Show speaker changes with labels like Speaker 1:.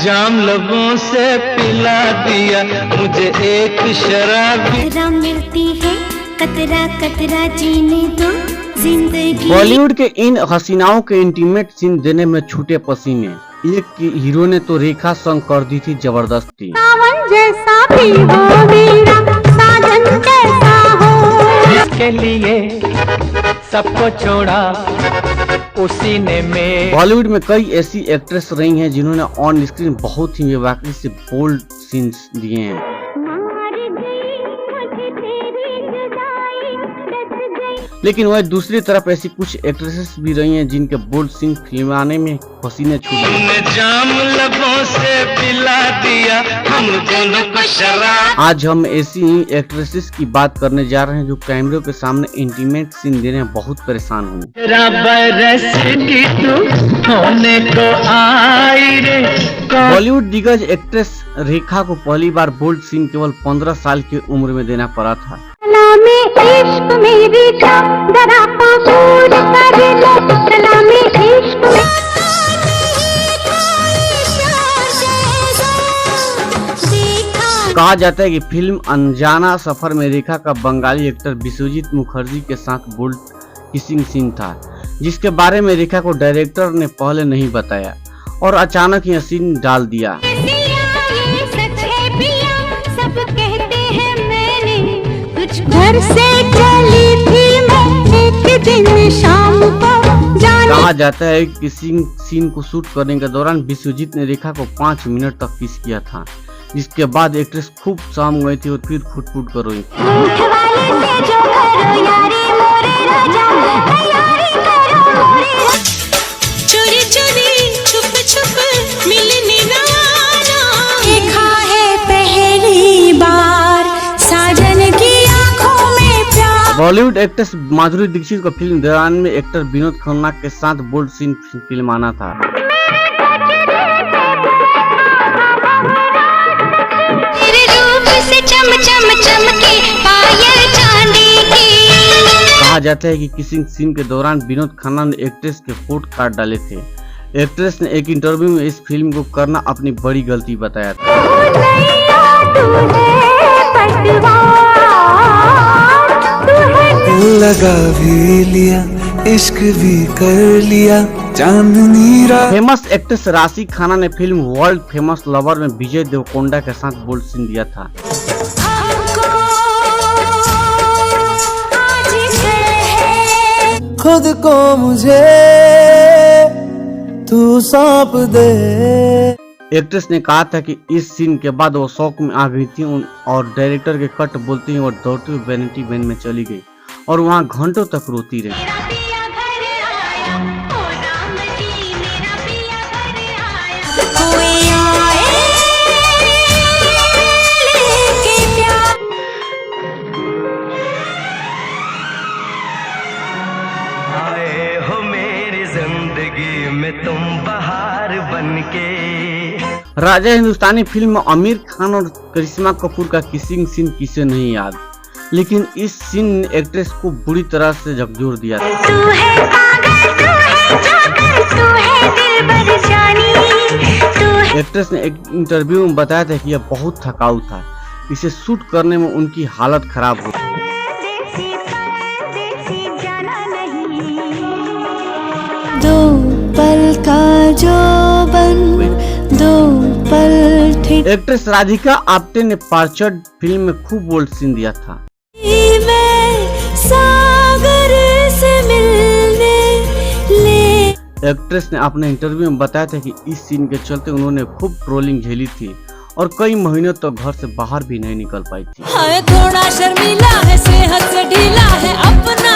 Speaker 1: जाम लोगों से पिला दिया मुझे एक शराबी।
Speaker 2: कतरा मिलती है कतरा कतरा जीने दो जिंदगी।
Speaker 3: बॉलीवुड के इन हसीनाओं के इंटीमेट सीन देने में छूटे पसीने। एक की हीरो ने तो रेखा संग कर दी थी जबरदस्ती।
Speaker 2: सावन जैसा भी हो मेरा साजन कैसा हो।
Speaker 1: इसके लिए सबको छोड़ा उसी ने में।
Speaker 3: बॉलीवुड में कई ऐसी एक्ट्रेस रही हैं जिन्होंने ऑन स्क्रीन बहुत ही बेबाकी से बोल्ड सीन्स दिए हैं, लेकिन वह दूसरी तरफ ऐसी कुछ एक्ट्रेसेस भी रही हैं जिनके बोल्ड सीन फिल्माने में पसीने छूट गए।
Speaker 1: जाम लोगों से पिला दिया हम दोनों को शराब।
Speaker 3: आज हम ऐसी ही एक्ट्रेसेस की बात करने जा रहे हैं जो कैमरे के सामने इंटीमेट सीन देने में बहुत परेशान हुई। बॉलीवुड दिग्गज एक्ट्रेस रेखा को पहली बार बोल्ड सीन केवल 15 साल की उम्र में देना पड़ा था।
Speaker 2: इश्क मेरी जरा कबूल कर लो, सलामी इश्क
Speaker 3: कहा जाता है कि फिल्म अनजाना सफर में रेखा का बंगाली एक्टर विश्वजीत मुखर्जी के साथ बोल्ड किसिंग सीन था, जिसके बारे में रेखा को डायरेक्टर ने पहले नहीं बताया और अचानक यह सीन डाल दिया।
Speaker 2: घर से चली थी मैं एक दिन शाम को।
Speaker 3: कहा जाता है कि किसिंग सीन को शूट करने के दौरान विश्वजीत ने रेखा को 5 मिनट तक किस किया था, जिसके बाद एक्ट्रेस खूब शाम गई थी और फिर फुट कर रोई।
Speaker 2: चोरी चोरी छुप छुप मिलने ना आना, देखा है पहली बार साजन की आंखों में प्यार।
Speaker 3: बॉलीवुड एक्ट्रेस माधुरी दीक्षित को फिल्म दौरान में एक्टर विनोद खन्ना के साथ बोल्ड सीन फिल्माना था।
Speaker 2: तेरे रूप से चम चम चमके पायल चांदी की।
Speaker 3: कहा जाता है कि किसिंग सीन के दौरान विनोद खन्ना ने एक्ट्रेस के फोटो काट डाले थे। एक्ट्रेस ने एक इंटरव्यू में इस फिल्म को करना अपनी बड़ी गलती बताया था।
Speaker 4: लगा भी लिया इश्क भी कर लिया चांदनी रात।
Speaker 3: फेमस एक्ट्रेस राशि खन्ना ने फिल्म वर्ल्ड फेमस लवर में विजय देवरकोंडा के साथ बोल्ड सीन दिया था।
Speaker 4: खुद को मुझे तू सौंप दे।
Speaker 3: एक्ट्रेस ने कहा था कि इस सीन के बाद वो शौक में आ गई थी और डायरेक्टर के कट बोलते ही वो दौड़ती हुई वैनिटी वैन में चली गई और वहां घंटों तक रोती रही।
Speaker 1: आए हो मेरी जिंदगी में तुम बहार बनके।
Speaker 3: राजा हिंदुस्तानी फिल्म में आमिर खान और करिश्मा कपूर का किसिंग सीन किसे नहीं याद, लेकिन इस सीन ने एक्ट्रेस को बुरी तरह से झकझोर दिया था। एक्ट्रेस ने एक इंटरव्यू में बताया था कि यह बहुत थकाऊ था, इसे शूट करने में उनकी हालत खराब हो गई।
Speaker 2: दो पल का जो बन दो पल ठीक।
Speaker 3: एक्ट्रेस राधिका आप्टे ने पार्चड फिल्म में खूब बोल्ड सीन दिया था।
Speaker 2: सागर से मिलने ले।
Speaker 3: एक्ट्रेस ने अपने इंटरव्यू में बताया था कि इस सीन के चलते उन्होंने खूब ट्रोलिंग झेली थी और कई महीनों तक घर से बाहर भी नहीं निकल पाई थी।
Speaker 2: थोड़ा शर्मीला है, सेहत से ढीला है अपना